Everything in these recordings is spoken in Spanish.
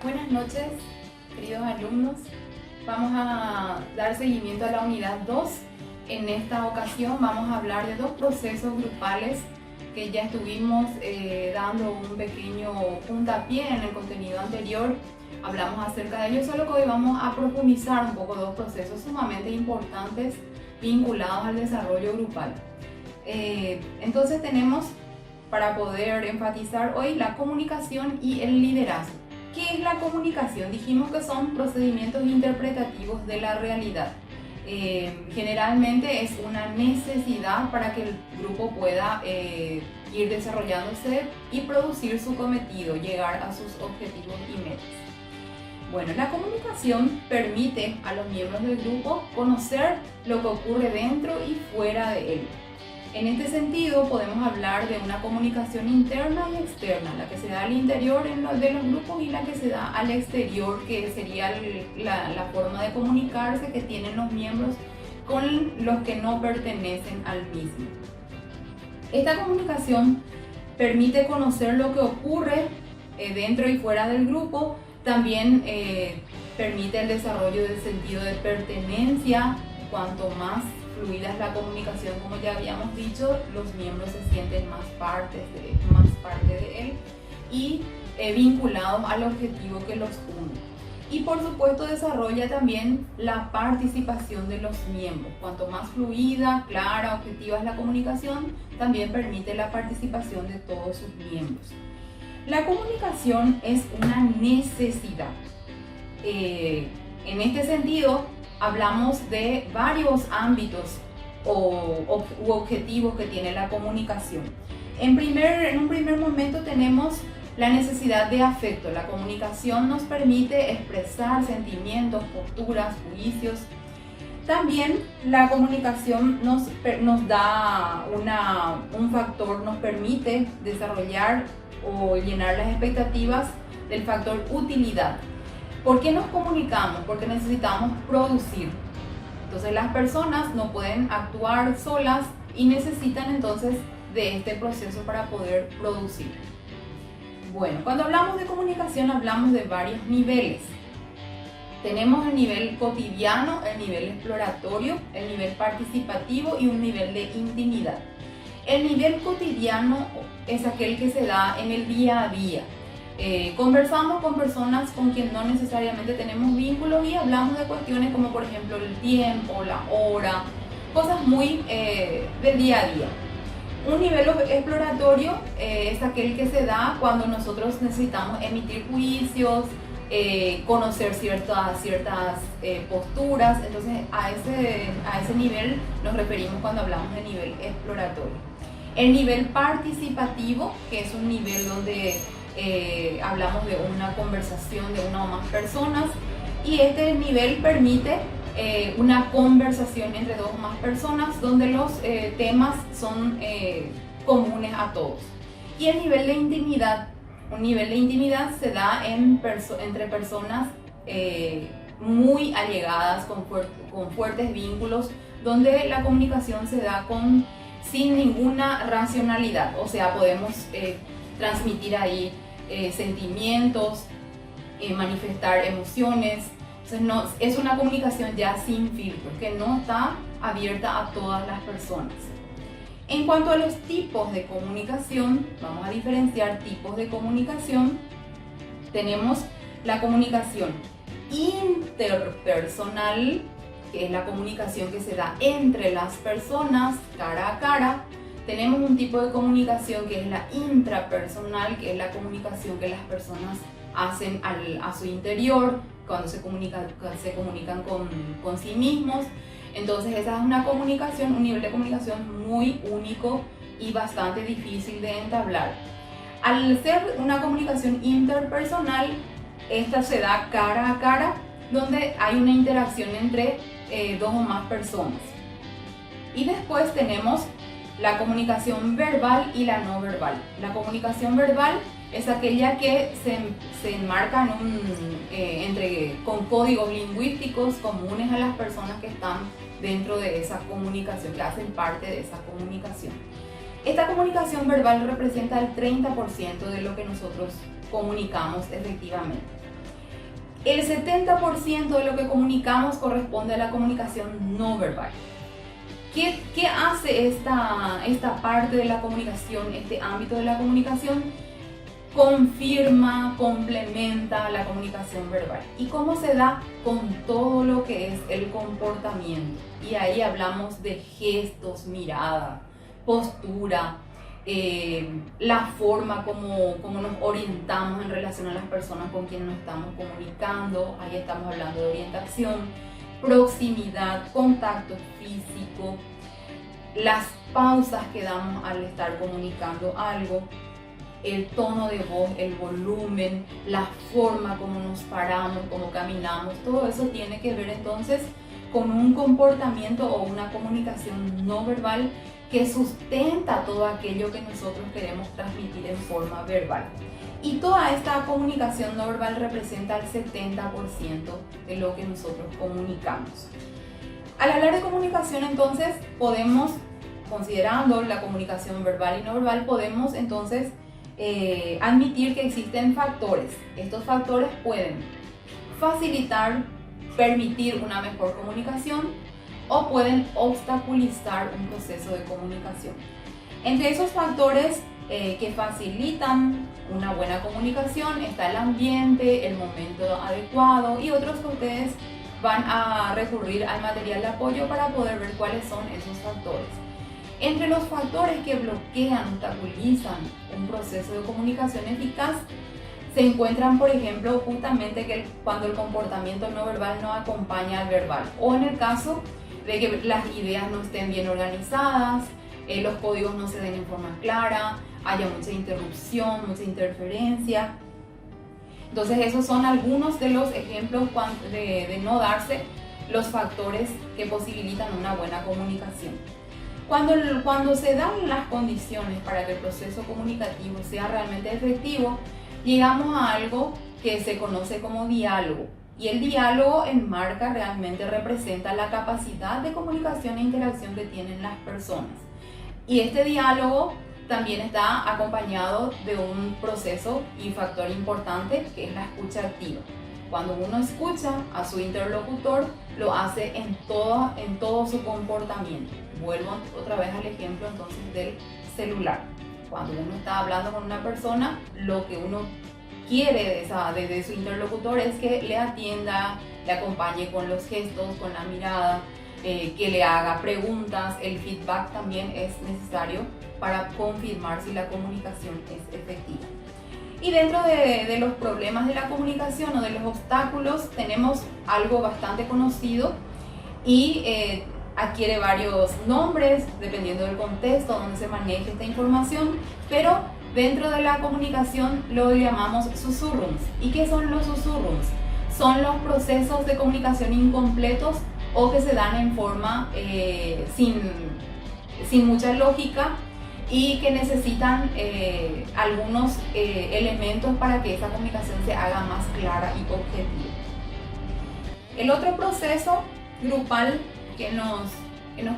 Buenas noches, queridos alumnos. Vamos a dar seguimiento a la unidad 2. En esta ocasión vamos a hablar de dos procesos grupales que ya estuvimos dando un pequeño puntapié en el contenido anterior. Hablamos acerca de ello, solo que hoy vamos a profundizar un poco dos procesos sumamente importantes vinculados al desarrollo grupal. Entonces tenemos, para poder enfatizar hoy, la comunicación y el liderazgo. ¿Qué es la comunicación? Dijimos que son procedimientos interpretativos de la realidad. Generalmente es una necesidad para que el grupo pueda ir desarrollándose y producir su cometido, llegar a sus objetivos y metas. Bueno, la comunicación permite a los miembros del grupo conocer lo que ocurre dentro y fuera de él. En este sentido, podemos hablar de una comunicación interna y externa, la que se da al interior de los grupos y la que se da al exterior, que sería la forma de comunicarse que tienen los miembros con los que no pertenecen al mismo. Esta comunicación permite conocer lo que ocurre dentro y fuera del grupo, también permite el desarrollo del sentido de pertenencia. Cuanto más fluida es la comunicación, como ya habíamos dicho, los miembros se sienten más parte de él y vinculados al objetivo que los une. Y por supuesto desarrolla también la participación de los miembros. Cuanto más fluida, clara, objetiva es la comunicación, también permite la participación de todos sus miembros. La comunicación es una necesidad. En este sentido, hablamos de varios ámbitos u objetivos que tiene la comunicación. En un primer momento tenemos la necesidad de afecto. La comunicación nos permite expresar sentimientos, posturas, juicios. También la comunicación nos da un factor, nos permite desarrollar o llenar las expectativas del factor utilidad. ¿Por qué nos comunicamos? Porque necesitamos producir. Entonces las personas no pueden actuar solas y necesitan entonces de este proceso para poder producir. Bueno, cuando hablamos de comunicación hablamos de varios niveles. Tenemos el nivel cotidiano, el nivel exploratorio, el nivel participativo y un nivel de intimidad. El nivel cotidiano es aquel que se da en el día a día. Conversamos con personas con quien no necesariamente tenemos vínculos y hablamos de cuestiones como por ejemplo el tiempo, la hora, cosas muy del día a día. Un nivel exploratorio es aquel que se da cuando nosotros necesitamos emitir juicios, conocer ciertas posturas. Entonces a ese nivel nos referimos cuando hablamos de nivel exploratorio. El nivel participativo, que es un nivel donde hablamos de una conversación de una o más personas, y este nivel permite una conversación entre dos o más personas donde los temas son comunes a todos. Y el nivel de intimidad, un nivel de intimidad se da entre personas muy allegadas, con fuertes vínculos, donde la comunicación se da sin ninguna racionalidad, o sea, podemos transmitir ahí sentimientos, manifestar emociones. Entonces es una comunicación ya sin filtros, que no está abierta a todas las personas. En cuanto a los tipos de comunicación, vamos a diferenciar tipos de comunicación. Tenemos la comunicación interpersonal, que es la comunicación que se da entre las personas cara a cara. Tenemos un tipo de comunicación que es la intrapersonal, que es la comunicación que las personas hacen a su interior, cuando se comunican con sí mismos. Entonces esa es una comunicación, un nivel de comunicación muy único y bastante difícil de entablar. Al ser una comunicación interpersonal, esta se da cara a cara, donde hay una interacción entre dos o más personas. Y después tenemos la comunicación verbal y la no verbal. La comunicación verbal es aquella que se enmarca con códigos lingüísticos comunes a las personas que están dentro de esa comunicación, que hacen parte de esa comunicación. Esta comunicación verbal representa el 30% de lo que nosotros comunicamos efectivamente. El 70% de lo que comunicamos corresponde a la comunicación no verbal. ¿Qué hace esta parte de la comunicación, este ámbito de la comunicación? Confirma, complementa la comunicación verbal. ¿Y cómo se da? Con todo lo que es el comportamiento. Y ahí hablamos de gestos, mirada, postura, la forma como nos orientamos en relación a las personas con quienes nos estamos comunicando. Ahí estamos hablando de orientación, proximidad, contacto físico, las pausas que damos al estar comunicando algo, el tono de voz, el volumen, la forma como nos paramos, cómo caminamos. Todo eso tiene que ver entonces con un comportamiento o una comunicación no verbal que sustenta todo aquello que nosotros queremos transmitir en forma verbal. Y toda esta comunicación no verbal representa el 70% de lo que nosotros comunicamos. Al hablar de comunicación, entonces, podemos, considerando la comunicación verbal y no verbal, podemos entonces admitir que existen factores. Estos factores pueden facilitar, permitir una mejor comunicación o pueden obstaculizar un proceso de comunicación. Entre esos factores que facilitan una buena comunicación está el ambiente, el momento adecuado y otros que ustedes van a recurrir al material de apoyo para poder ver cuáles son esos factores. Entre los factores que bloquean, obstaculizan un proceso de comunicación eficaz se encuentran, por ejemplo, justamente cuando el comportamiento no verbal no acompaña al verbal, o en el caso de que las ideas no estén bien organizadas, los códigos no se den en forma clara, haya mucha interrupción, mucha interferencia. Entonces esos son algunos de los ejemplos de no darse los factores que posibilitan una buena comunicación. Cuando se dan las condiciones para que el proceso comunicativo sea realmente efectivo, llegamos a algo que se conoce como diálogo. Y el diálogo enmarca, realmente representa la capacidad de comunicación e interacción que tienen las personas. Y este diálogo también está acompañado de un proceso y factor importante que es la escucha activa. Cuando uno escucha a su interlocutor, lo hace en todo su comportamiento. Vuelvo otra vez al ejemplo entonces del celular. Cuando uno está hablando con una persona, lo que uno quiere de su interlocutor es que le atienda, le acompañe con los gestos, con la mirada, que le haga preguntas. El feedback también es necesario para confirmar si la comunicación es efectiva. Y dentro de los problemas de la comunicación o de los obstáculos tenemos algo bastante conocido y adquiere varios nombres dependiendo del contexto donde se maneje esta información, pero dentro de la comunicación lo llamamos susurrums. ¿Y qué son los susurrums? Son los procesos de comunicación incompletos o que se dan en forma sin mucha lógica y que necesitan algunos elementos para que esa comunicación se haga más clara y objetiva. El otro proceso grupal que nos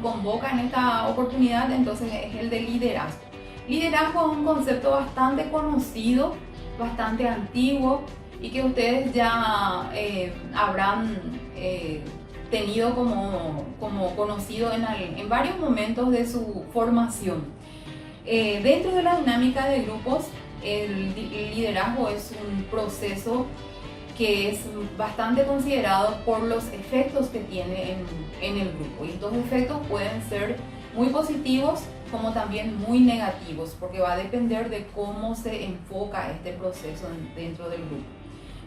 convoca en esta oportunidad entonces es el de liderazgo. Liderazgo es un concepto bastante conocido, bastante antiguo y que ustedes ya habrán tenido como conocido en varios momentos de su formación. Dentro de la dinámica de grupos, el liderazgo es un proceso que es bastante considerado por los efectos que tiene en el grupo. Y estos efectos pueden ser muy positivos como también muy negativos, porque va a depender de cómo se enfoca este proceso dentro del grupo.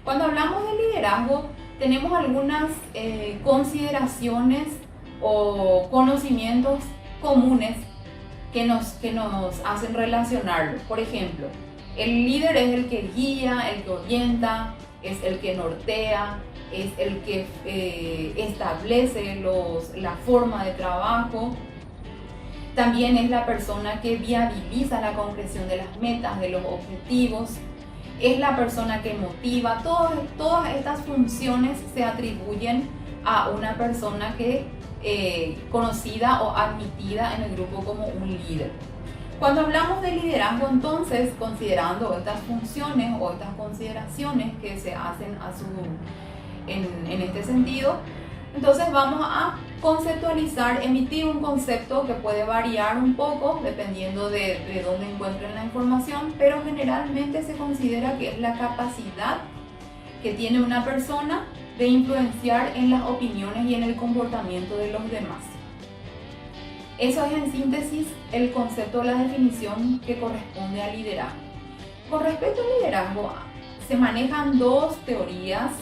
Cuando hablamos de liderazgo, tenemos algunas consideraciones o conocimientos comunes que nos hacen relacionarlo. Por ejemplo, el líder es el que guía, el que orienta, es el que nortea, es el que establece la forma de trabajo. También es la persona que viabiliza la concreción de las metas, de los objetivos. Es la persona que motiva. Todas estas funciones se atribuyen a una persona que conocida o admitida en el grupo como un líder. Cuando hablamos de liderazgo, entonces, considerando estas funciones o estas consideraciones que se hacen en este sentido, entonces vamos a conceptualizar, emitir un concepto que puede variar un poco dependiendo de dónde encuentren la información, pero generalmente se considera que es la capacidad que tiene una persona de influenciar en las opiniones y en el comportamiento de los demás. Eso es en síntesis el concepto o la definición que corresponde al liderazgo. Con respecto al liderazgo, se manejan dos teorías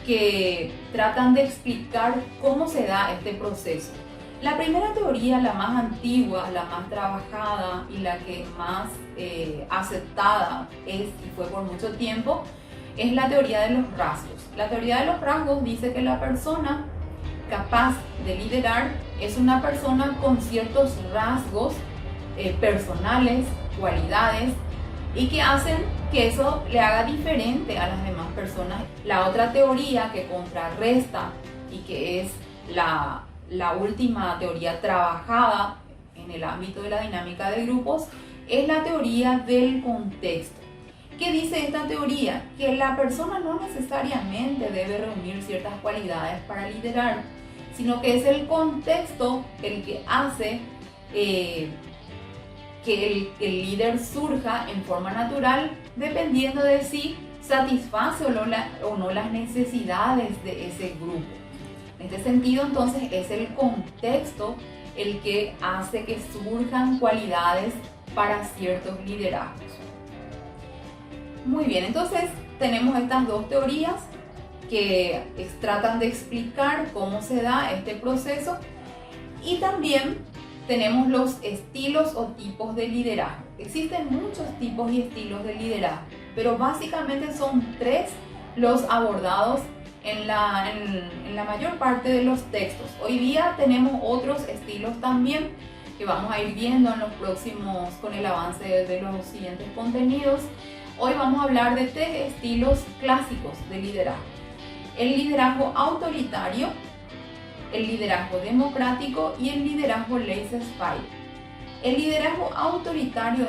que tratan de explicar cómo se da este proceso. La primera teoría, la más antigua, la más trabajada y la que más aceptada es y fue por mucho tiempo, es la teoría de los rasgos. La teoría de los rasgos dice que la persona capaz de liderar es una persona con ciertos rasgos personales, cualidades, y que hacen que eso le haga diferente a las demás personas. La otra teoría que contrarresta y que es la última teoría trabajada en el ámbito de la dinámica de grupos es la teoría del contexto. ¿Qué dice esta teoría? Que la persona no necesariamente debe reunir ciertas cualidades para liderar, sino que es el contexto el que hace que el líder surja en forma natural, dependiendo de si satisface o no las necesidades de ese grupo. En este sentido, entonces, es el contexto el que hace que surjan cualidades para ciertos liderazgos. Muy bien, entonces tenemos estas dos teorías que tratan de explicar cómo se da este proceso, y también tenemos los estilos o tipos de liderazgo. Existen muchos tipos y estilos de liderazgo, pero básicamente son tres los abordados en la mayor parte de los textos. Hoy día tenemos otros estilos también que vamos a ir viendo en los próximos, con el avance de los siguientes contenidos. Hoy vamos a hablar de tres estilos clásicos de liderazgo: el liderazgo autoritario, el liderazgo democrático y el liderazgo laissez-faire. El liderazgo autoritario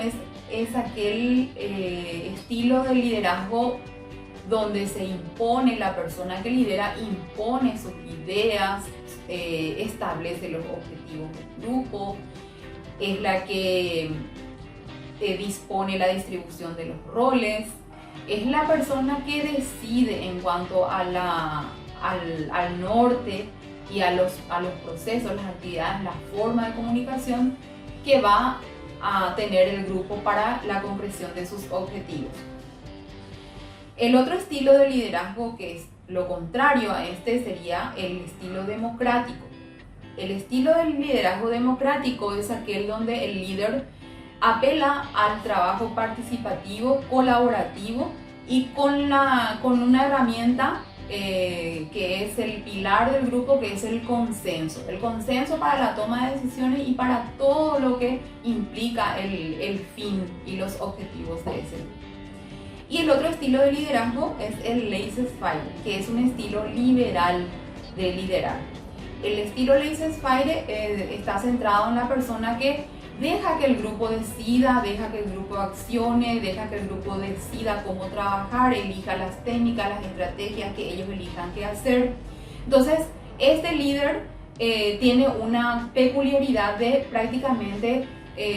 es aquel estilo de liderazgo donde se impone, la persona que lidera impone sus ideas, establece los objetivos del grupo, es la que dispone la distribución de los roles, es la persona que decide en cuanto a al norte y a los procesos, las actividades, la forma de comunicación que va a tener el grupo para la concreción de sus objetivos. El otro estilo de liderazgo, que es lo contrario a este, sería el estilo democrático. El estilo del liderazgo democrático es aquel donde el líder apela al trabajo participativo, colaborativo y con una herramienta que es el pilar del grupo, que es el consenso. El consenso para la toma de decisiones y para todo lo que implica el fin y los objetivos de ese grupo. Y el otro estilo de liderazgo es el laissez-faire, que es un estilo liberal de liderar. El estilo laissez-faire está centrado en la persona que deja que el grupo decida, deja que el grupo accione, deja que el grupo decida cómo trabajar, elija las técnicas, las estrategias que ellos elijan qué hacer. Entonces, este líder tiene una peculiaridad de prácticamente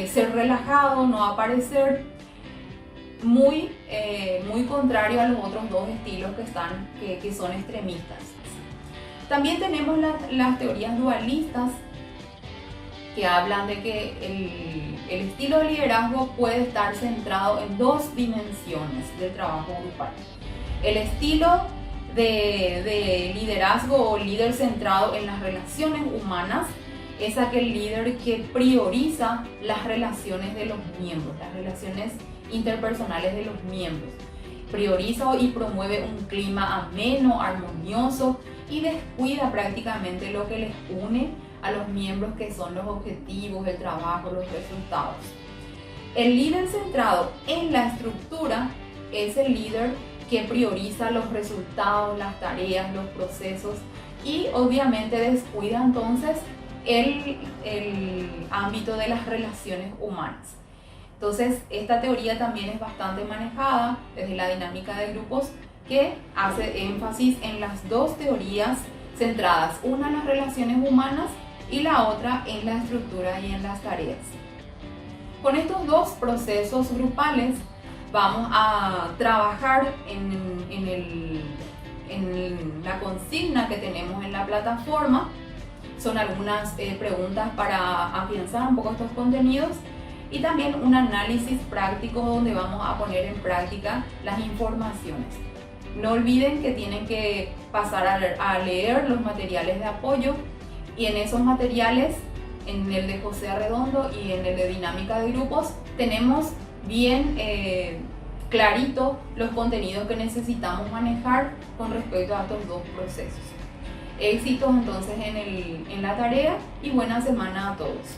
ser relajado, no aparecer, muy contrario a los otros dos estilos que son extremistas. También tenemos las teorías dualistas, que hablan de que el estilo de liderazgo puede estar centrado en dos dimensiones del trabajo grupal. El estilo de liderazgo o líder centrado en las relaciones humanas es aquel líder que prioriza las relaciones de los miembros, las relaciones interpersonales de los miembros. Prioriza y promueve un clima ameno, armonioso, y descuida prácticamente lo que les une a los miembros, que son los objetivos, el trabajo, los resultados. El líder centrado en la estructura es el líder que prioriza los resultados, las tareas, los procesos, y obviamente descuida entonces el ámbito de las relaciones humanas. Entonces, esta teoría también es bastante manejada desde la dinámica de grupos, que hace énfasis en las dos teorías centradas, una en las relaciones humanas y la otra en la estructura y en las tareas. Con estos dos procesos grupales vamos a trabajar en la consigna que tenemos en la plataforma. Son algunas preguntas para afianzar un poco estos contenidos y también un análisis práctico donde vamos a poner en práctica las informaciones. No olviden que tienen que pasar a leer los materiales de apoyo, y en esos materiales, en el de José Arredondo y en el de dinámica de grupos, tenemos bien clarito los contenidos que necesitamos manejar con respecto a estos dos procesos. Éxitos entonces en la tarea y buena semana a todos.